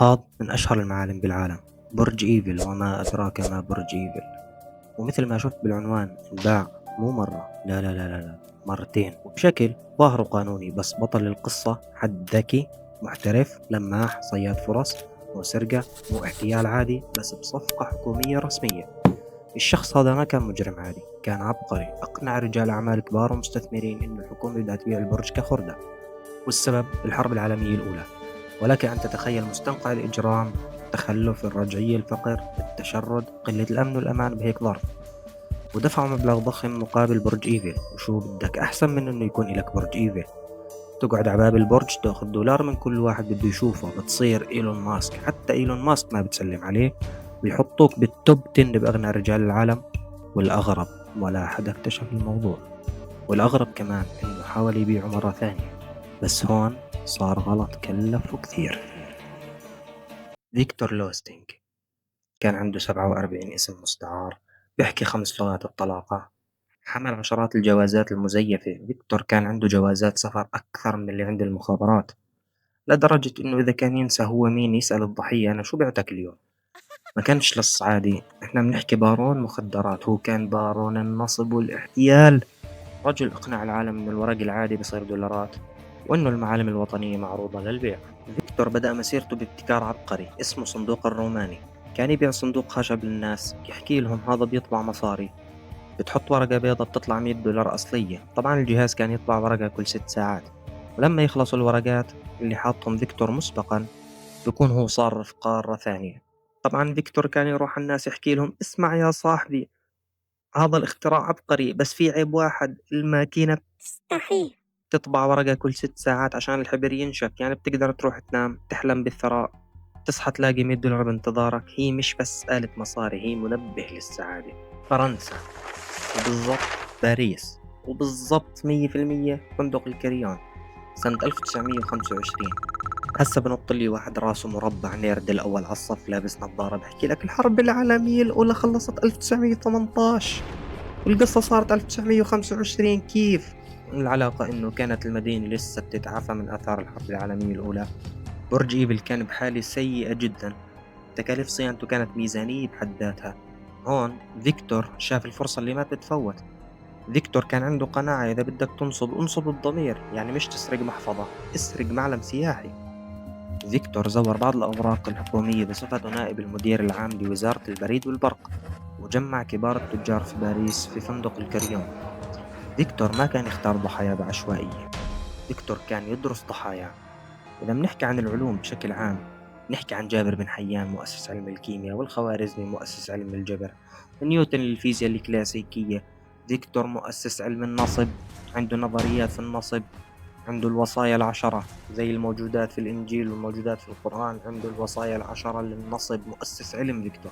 هذا من أشهر المعالم بالعالم، برج إيفل، وما أدراك ما برج إيفل. ومثل ما شفت بالعنوان انباع مو مرة، لا لا لا لا لا، مرتين، وبشكل ظاهر وقانوني. بس بطل القصة حد ذكي محترف لماح صياد فرص، مو سرقة، مو احتيال عادي، بس بصفقة حكومية رسمية. الشخص هذا ما كان مجرم عادي، كان عبقري أقنع رجال أعمال كبار ومستثمرين إنه الحكومة بدها تبيع البرج كخردة. والسبب الحرب العالمية الأولى. ولك أن تتخيل مستنقع الإجرام، التخلف، الرجعية، الفقر، التشرد، قلة الأمن والأمان بهيك ظرف. ودفعوا مبلغ ضخم مقابل برج إيفل. وشو بدك أحسن من إنه يكون إلك برج إيفل؟ تقعد على باب البرج تاخذ دولار من كل واحد بده يشوفه، بتصير إيلون ماسك. حتى إيلون ماسك ما بتسلم عليه، بيحطوك بالتوب 10 بأغنى رجال العالم. والأغرب، ولا حدا اكتشف الموضوع، والأغرب كمان إنه حاول يبيعه مرة ثانية، بس هون صار غلط كلفه كثير. فيكتور لوستينج كان عنده 47 اسم مستعار، بيحكي 5 لغات الطلاقة، حمل عشرات الجوازات المزيفة. فيكتور كان عنده جوازات سفر أكثر من اللي عند المخابرات، لدرجة إنه إذا كان ينسى هو مين يسأل الضحية: أنا شو بعتك اليوم؟ ما كانش لص عادي، إحنا بنحكي بارون مخدرات. هو كان بارون النصب والاحتيال. رجل اقنع العالم إنه الورق العادي بصير دولارات، وإنه المعالم الوطنية معروضة للبيع. فيكتور بدأ مسيرته بابتكار عبقري اسمه صندوق الروماني. كان يبيع صندوق خشب للناس، يحكي لهم هذا بيطبع مصاري، بتحط ورقة بيضة بتطلع 100 دولار أصلية. طبعا الجهاز كان يطبع ورقة كل 6 ساعات، ولما يخلصوا الورقات اللي حاطهم فيكتور مسبقا بيكون هو صار في قارة ثانية. طبعا فيكتور كان يروح الناس يحكي لهم: اسمع يا صاحبي، هذا الاختراع عبقري، بس في عيب واحد: الماكينة تستحي. تطبع ورقة كل 6 ساعات عشان الحبر ينشف. يعني بتقدر تروح تنام تحلم بالثراء، تصحى تلاقي 100 دولار بانتظارك. هي مش بس آلة مصاري، هي منبه للسعادة. فرنسا، وبالضبط باريس، وبالضبط 100% فندق الكريون، سنة 1925. هسا بنط لي واحد راسه مربع نيرد الأول على الصف لابس نظارة بحكي لك الحرب العالمية الأولى خلصت 1918 والقصة صارت 1925. كيف؟ العلاقة إنه كانت المدينة لسه بتتعافى من آثار الحرب العالمية الأولى. برج إيفل كان بحالة سيئة جدا، تكاليف صيانته كانت ميزانية بحد ذاتها. هون فيكتور شاف الفرصة اللي ما بتتفوت. فيكتور كان عنده قناعة: إذا بدك تنصب انصب الضمير، يعني مش تسرق محفظة، اسرق معلم سياحي. فيكتور زور بعض الأوراق الحكومية بصفته نائب المدير العام لوزارة البريد والبرق، وجمع كبار التجار في باريس في فندق الكريون. فيكتور ما كان يختار ضحايا بعشوائية، فيكتور كان يدرس ضحاياه. إذا بنحكي عن العلوم بشكل عام، نحكي عن جابر بن حيان مؤسس علم الكيمياء، والخوارزمي مؤسس علم الجبر، نيوتن للفيزياء الكلاسيكية، فيكتور مؤسس علم النصب، عنده نظريات في النصب، عنده الوصايا العشرة زي الموجودات في الإنجيل والموجودات في القرآن. عنده الوصايا العشرة للنصب، مؤسس علم فيكتور.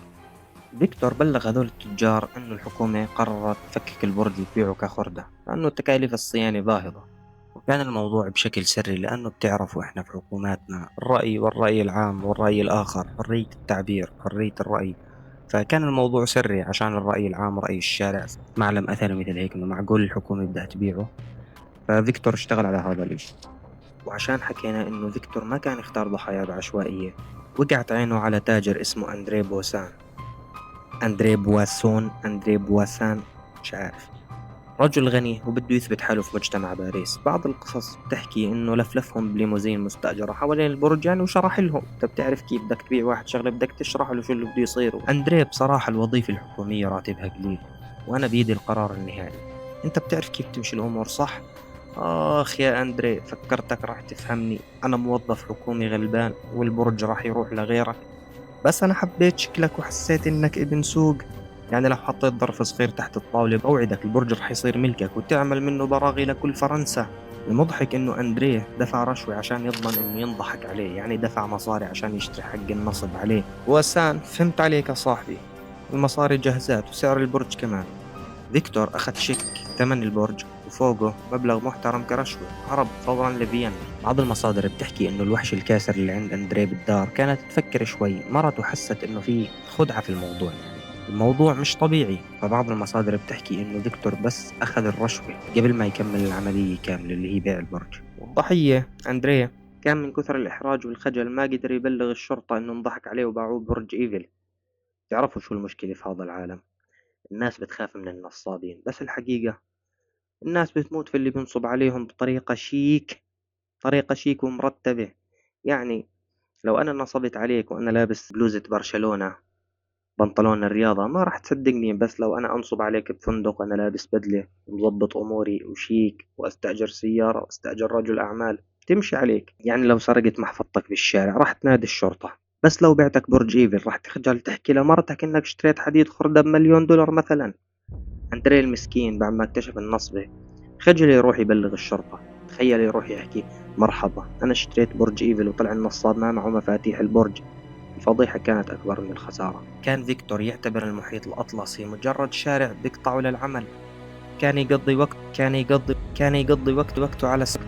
فيكتور بلغ هذول التجار إنه الحكومة قررت تفكك البرج وتبيعه كخردة، لأنه تكاليف الصيانة باهظة. وكان الموضوع بشكل سري، لأنه بتعرفوا إحنا في حكوماتنا الرأي والرأي العام والرأي الآخر، حرية التعبير، حرية الرأي. فكان الموضوع سري عشان الرأي العام ورأي الشارع معلم أثري مثل هيك إنه معقول الحكومة بدها تبيعه. ففيكتور اشتغل على هذا الإشي. وعشان حكينا إنه فيكتور ما كان يختار ضحايا بعشوائية، وقعت عينه على تاجر اسمه أندريه بوسان، أندريه بواسون، أندريه بواسان، مش عارف. رجل غني وبده يثبت حاله في مجتمع باريس. بعض القصص بتحكي إنه لفلفهم بليموزين مستأجرة حوالين البرج يعني، وشرح لهم: أنت بتعرف كيف بدك تبيع واحد شغلة، بدك تشرح له شو اللي بده يصير. أندريه بصراحة الوظيفة الحكومية راتبها قليل، وأنا بيدي القرار النهائي. أنت بتعرف كيف تمشي الأمور صح؟ آخ يا أندريه، فكرتك راح تفهمني. أنا موظف حكومي غلبان، والبرج راح يروح لغيرك، بس أنا حبيت شكلك وحسيت إنك ابن سوق. يعني لو حطيت ظرف صغير تحت الطاولة بوعدك البرج رح يصير ملكك وتعمل منه براغي لكل فرنسا. المضحك إنه أندريه دفع رشوة عشان يضمن إنه ينضحك عليه، يعني دفع مصاري عشان يشتري حق النصب عليه. وسان، فهمت عليك يا صاحبي، المصاري جهزات وسعر البرج كمان. فيكتور أخذ شيك ثمن البرج وفوقه مبلغ محترم كرشوة، هرب فورا لفيينا. بعض المصادر بتحكي إنه الوحش الكاسر اللي عند أندريه بالدار كانت تفكر شوي، مرته حست إنه في خدعة في الموضوع، يعني الموضوع مش طبيعي. فبعض المصادر بتحكي إنه فيكتور بس أخذ الرشوة قبل ما يكمل العملية كاملة اللي هي بيع البرج. والضحية أندريه كان من كثر الإحراج والخجل ما قدر يبلغ الشرطة إنه انضحك عليه وباعوه ببرج إيفل. تعرفوا شو المشكلة في هذا العالم؟ الناس بتخاف من النصابين، بس الحقيقة الناس بتموت في اللي بينصب عليهم بطريقة شيك، طريقة شيك ومرتبة. يعني لو أنا نصبت عليك وأنا لابس بلوزة برشلونة بنطلون الرياضة ما راح تصدقني، بس لو أنا أنصب عليك بفندق وأنا لابس بدلة ومظبط أموري وشيك وأستأجر سيارة وأستأجر رجل أعمال تمشي عليك. يعني لو سرقت محفظتك بالشارع راح تنادي الشرطة، بس لو بعتك برج إيفل راح تخجل تحكي لمرتك إنك اشتريت حديد خردة ب1,000,000 دولار مثلا. أندريه المسكين بعد ما اكتشف النصبة خجل يروح يبلغ الشرطة. تخيل يروح يحكي مرحبا أنا اشتريت برج إيفل وطلع النصاب ما معه مفاتيح البرج. الفضيحة كانت أكبر من الخسارة. كان فيكتور يعتبر المحيط الأطلسي مجرد شارع بيقطعه للعمل. كان يقضي وقته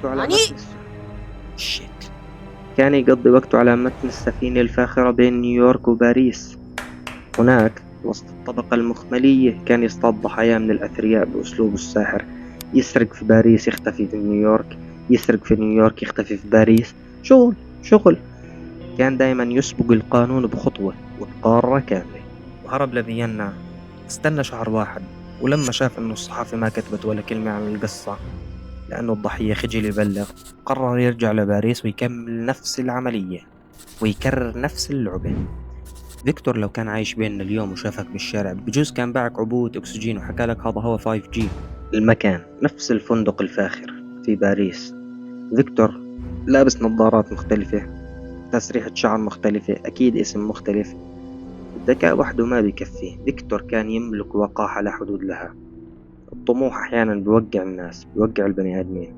على متن شيت كان يقضي وقته على متن السفينة الفاخرة بين نيويورك وباريس. هناك وسط الطبقة المخملية كان يصطاد ضحاياه من الأثرياء بأسلوبه الساحر. يسرق في باريس يختفي في نيويورك، يسرق في نيويورك يختفي في باريس. شغل شغل. كان دايما يسبق القانون بخطوة والقارة كاملة. وهرب لفيينا. استنى شهر واحد، ولما شاف انه الصحافة ما كتبت ولا كلمة عن القصة لأنه الضحية خجل يبلغ، قرر يرجع لباريس ويكمل نفس العملية ويكرر نفس اللعبة. فيكتور لو كان عايش بيننا اليوم وشافك بالشارع بجوز كان باعك عبوة أكسجين وحكى لك هذا هو 5G. المكان نفس الفندق الفاخر في باريس. فيكتور لابس نظارات مختلفة، تسريحة شعر مختلفة، أكيد اسم مختلف. الذكاء وحده ما بيكفي. فيكتور كان يملك وقاحة لا حدود لها. الطموح أحيانا بيوقع الناس، بيوقع البني آدمين.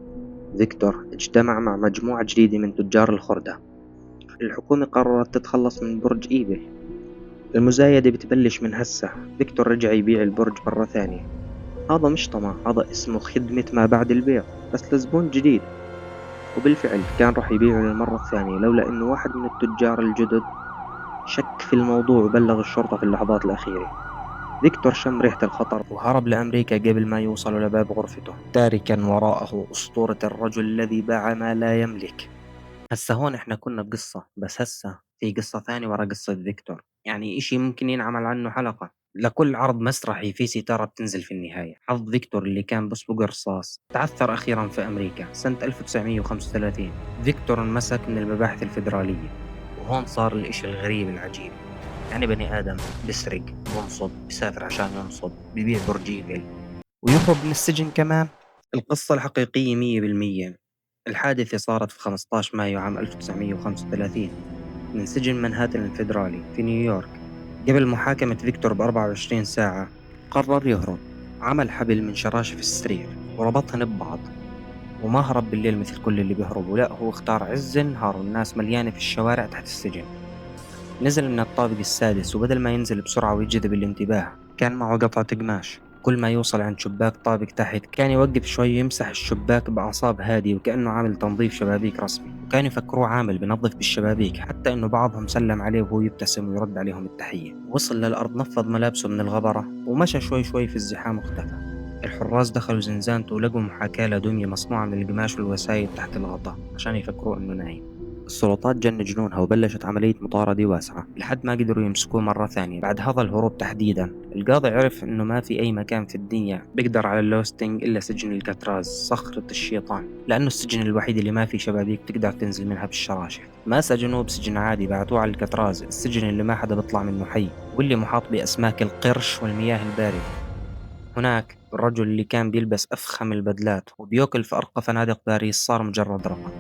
فيكتور اجتمع مع مجموعة جديدة من تجار الخردة. الحكومة قررت تتخلص من برج إيفل. المزايدة بتبلش من هسه. فيكتور رجع يبيع البرج مرة ثانية. هذا مش طمع، هذا اسمه خدمة ما بعد البيع، بس لزبون جديد. وبالفعل كان راح يبيعه للمرة الثانية لولا انه واحد من التجار الجدد شك في الموضوع وبلغ الشرطة في اللحظات الأخيرة. فيكتور شم ريحة الخطر وهرب لأمريكا قبل ما يوصلوا لباب غرفته، تاركا وراءه أسطورة الرجل الذي باع ما لا يملك. هسا هون احنا كنا بقصة، بس هسا في قصة ثانية ورا قصة فيكتور. يعني اشي ممكن ينعمل عنه حلقة. لكل عرض مسرحي في ستارة بتنزل في النهاية. حظ فيكتور اللي كان بسبق رصاص تعثر أخيرا في أمريكا سنة 1935. فيكتور انمسك من المباحث الفيدرالية، وهون صار الاشي الغريب العجيب. يعني بني آدم بسرق، بنصب، بسافر عشان ينصب، ببيع برجيفل ويهرب من السجن كمان. القصة الحقيقية 100%. الحادثة صارت في 15 مايو عام 1935 من سجن منهاتن الفيدرالي في نيويورك. قبل محاكمة فيكتور ب24 ساعة قرر يهرب. عمل حبل من شراشف السرير وربطهن ببعض، وما هرب بالليل مثل كل اللي بيهربوا، لا هو اختار عز النهار والناس مليانة في الشوارع تحت السجن. نزل من الطابق السادس، وبدل ما ينزل بسرعة ويجذب الانتباه كان معه قطعة قماش. كل ما يوصل عند شباك طابق تحت كان يوقف شوي يمسح الشباك بأعصاب هادية وكأنه عامل تنظيف شبابيك رسمي. وكان يفكروه عامل بنظف بالشبابيك، حتى إنه بعضهم سلم عليه وهو يبتسم ويرد عليهم التحية. وصل للأرض، نفض ملابسه من الغبرة ومشى شوي شوي في الزحام واختفى. الحراس دخلوا زنزانته ولقوا محاكاة لدمية مصنوعة من القماش والوسايد تحت الغطاء عشان يفكروه إنه نايم. السلطات جن جنونها وبلشت عملية مطاردة واسعة لحد ما قدروا يمسكوه مرة ثانية. بعد هذا الهروب تحديدا القاضي عرف انه ما في اي مكان في الدنيا بيقدر على اللوستنج الا سجن الكاتراز، صخرة الشيطان، لانه السجن الوحيد اللي ما في شبابيك تقدر تنزل منها بالشراشف. ما سجنوه بسجن عادي، بعتوه على الكاتراز، السجن اللي ما حدا بيطلع منه حي واللي محاط باسماك القرش والمياه الباردة. هناك الرجل اللي كان بيلبس افخم البدلات وبياكل في ارقى فنادق باريس صار مجرد رقم.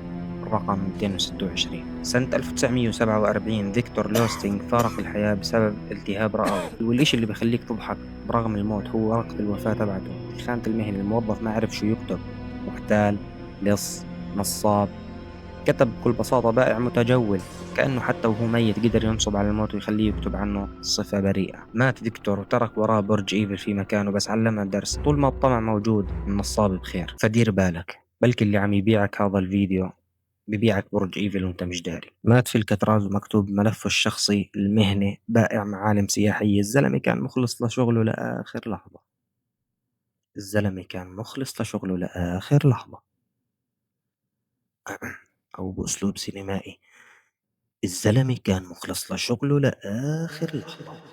رقم 226. سنة 1947 فيكتور لوستينغ فارق الحياة بسبب التهاب رئوي، والإشي اللي بخليك تضحك برغم الموت هو ورقة الوفاة تبعته في خانة المهنة. الموظف ما عرف شو يكتب، محتال، لص، نصاب. كتب بكل بساطة بائع متجول، كأنه حتى وهو ميت قدر ينصب على الموت ويخليه يكتب عنه صفة بريئة. مات فيكتور وترك وراه برج إيفل في مكانه، بس علمنا درس: طول ما الطمع موجود النصاب بخير. فدير بالك، بلكي اللي عم يبيعك هذا الفيديو ببيعك برج ايفل وانت مش داري. مات في الكتراز ومكتوب ملفه الشخصي المهني بائع معالم سياحية. الزلمة كان مخلص لشغله لآخر لحظة. الزلمة كان مخلص لشغله لآخر لحظة. أو بأسلوب سينمائي. الزلمة كان مخلص لشغله لآخر لحظة.